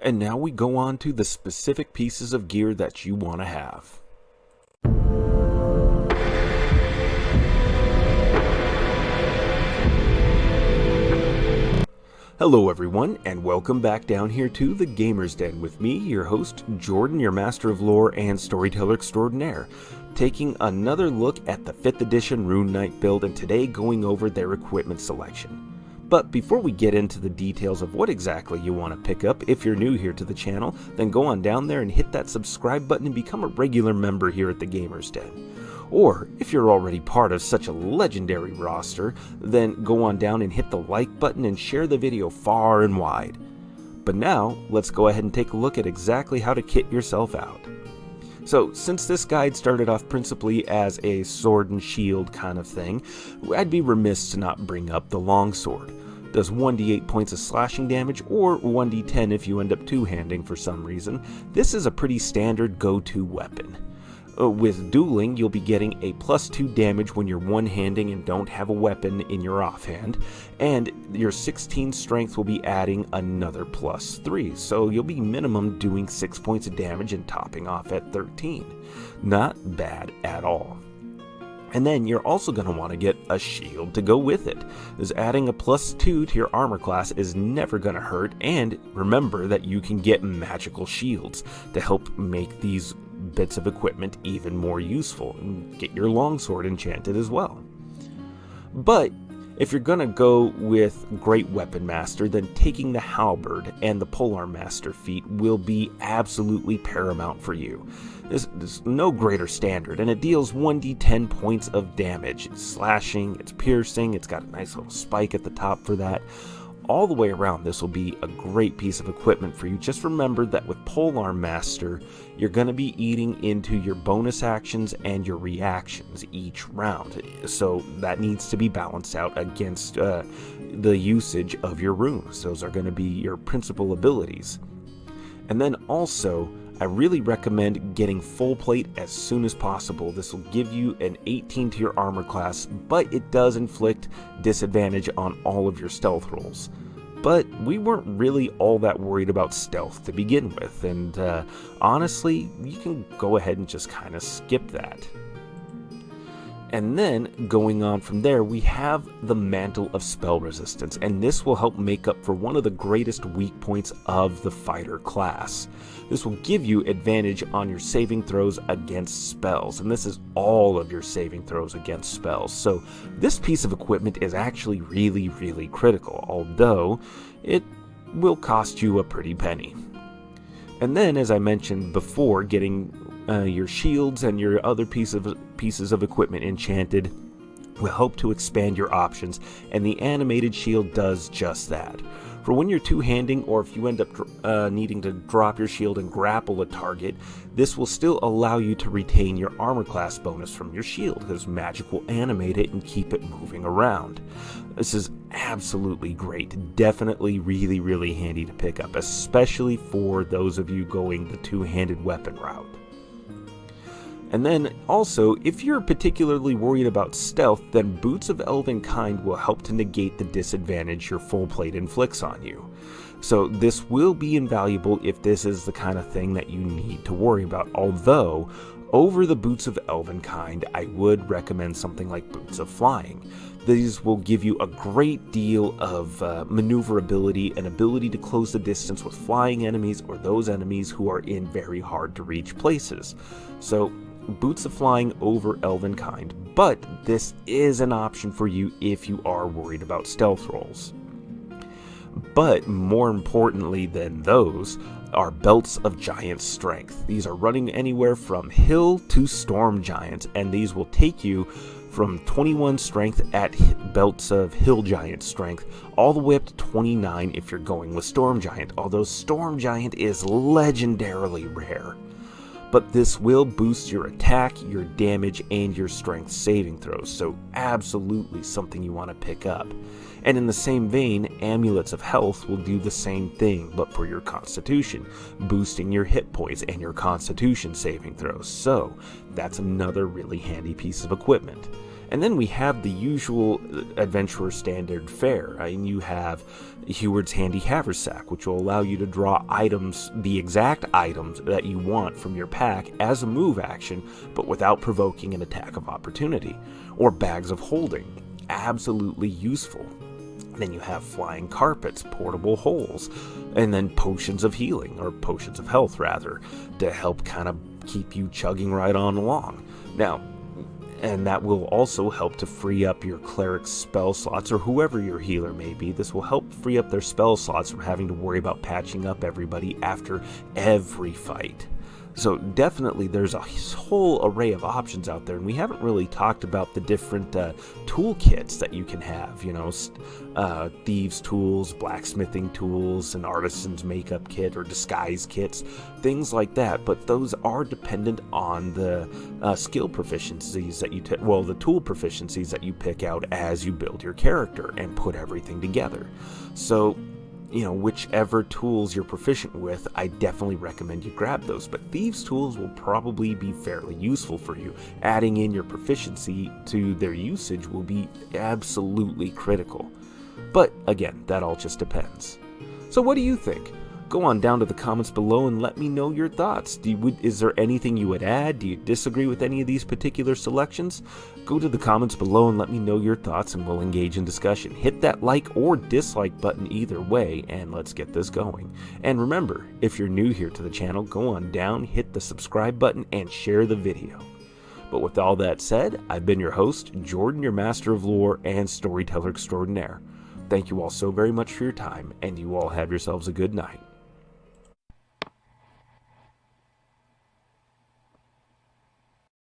And now we go on to the specific pieces of gear that you want to have. Hello everyone, and welcome back down here to the Gamer's Den with me, your host, Jordan, your master of lore and storyteller extraordinaire, taking another look at the 5th edition Rune Knight build, and today going over their equipment selection. But before we get into the details of what exactly you want to pick up, if you're new here to the channel, then go on down there and hit that subscribe button and become a regular member here at the Gamer's Den. Or, if you're already part of such a legendary roster, then go on down and hit the like button and share the video far and wide. But now, let's go ahead and take a look at exactly how to kit yourself out. So, since this guide started off principally as a sword and shield kind of thing, I'd be remiss to not bring up the longsword. Does 1d8 points of slashing damage, or 1d10 if you end up two-handing for some reason. This is a pretty standard go-to weapon. With dueling, you'll be getting a +2 damage when you're one-handing and don't have a weapon in your offhand, and your 16 strength will be adding another +3, so you'll be minimum doing 6 points of damage and topping off at 13. Not bad at all. And then you're also going to want to get a shield to go with it, as adding a +2 to your armor class is never going to hurt, and remember that you can get magical shields to help make these bits of equipment even more useful, and get your longsword enchanted as well. But if you're going to go with Great Weapon Master, then taking the Halberd and the Polearm Master feat will be absolutely paramount for you. There's no greater standard, and it deals 1d10 points of damage. It's slashing, it's piercing, it's got a nice little spike at the top for that. All the way around, this will be a great piece of equipment for you. Just remember that with Polearm Master, you're going to be eating into your bonus actions and your reactions each round. So that needs to be balanced out against the usage of your runes. Those are going to be your principal abilities. And then also, I really recommend getting full plate as soon as possible. This will give you an 18 to your armor class, but it does inflict disadvantage on all of your stealth rolls. But we weren't really all that worried about stealth to begin with, and honestly, you can go ahead and just kind of skip that. And then, going on from there, we have the Mantle of Spell Resistance, and this will help make up for one of the greatest weak points of the fighter class. This will give you advantage on your saving throws against spells, and this is all of your saving throws against spells. So this piece of equipment is actually really critical, although it will cost you a pretty penny. And then, as I mentioned before, getting your shields and your other pieces of equipment enchanted will help to expand your options, and the animated shield does just that. For when you're two-handing, or if you end up needing to drop your shield and grapple a target, this will still allow you to retain your armor class bonus from your shield, because magic will animate it and keep it moving around. This is absolutely great. Definitely really handy to pick up, especially for those of you going the two-handed weapon route. And then also, if you're particularly worried about stealth, then Boots of Elvenkind will help to negate the disadvantage your full plate inflicts on you. So this will be invaluable if this is the kind of thing that you need to worry about, although over the Boots of Elvenkind, I would recommend something like Boots of Flying. These will give you a great deal of maneuverability and ability to close the distance with flying enemies or those enemies who are in very hard to reach places. So Boots of Flying over Elvenkind, but this is an option for you if you are worried about stealth rolls. But more importantly than those are Belts of Giant Strength. These are running anywhere from Hill to Storm Giant, and these will take you from 21 strength at Belts of Hill Giant Strength all the way up to 29 if you're going with Storm Giant, although Storm Giant is legendarily rare. But this will boost your attack, your damage, and your strength saving throws, so absolutely something you want to pick up. And in the same vein, Amulets of Health will do the same thing, but for your constitution, boosting your hit points and your constitution saving throws, so that's another really handy piece of equipment. And then we have the usual adventurer standard fare. You have Heward's Handy Haversack, which will allow you to draw items, the exact items that you want from your pack as a move action, but without provoking an attack of opportunity. Or Bags of Holding, absolutely useful. Then you have Flying Carpets, Portable Holes, and then Potions of Healing, or Potions of Health rather, to help kind of keep you chugging right on along. Now, and that will also help to free up your cleric's spell slots, or whoever your healer may be. This will help free up their spell slots from having to worry about patching up everybody after every fight. So definitely there's a whole array of options out there, and we haven't really talked about the different toolkits that you can have, thieves' tools, blacksmithing tools, an artisan's makeup kit or disguise kits, things like that, but those are dependent on the skill proficiencies that the tool proficiencies that you pick out as you build your character and put everything together. So whichever tools you're proficient with, I definitely recommend you grab those. But thieves' tools will probably be fairly useful for you. Adding in your proficiency to their usage will be absolutely critical. But again, that all just depends. So what do you think? Go on down to the comments below and let me know your thoughts. Is there anything you would add? Do you disagree with any of these particular selections? Go to the comments below and let me know your thoughts, and we'll engage in discussion. Hit that like or dislike button either way, and let's get this going. And remember, if you're new here to the channel, go on down, hit the subscribe button, and share the video. But with all that said, I've been your host, Jordan, your Master of Lore and Storyteller Extraordinaire. Thank you all so very much for your time, and you all have yourselves a good night.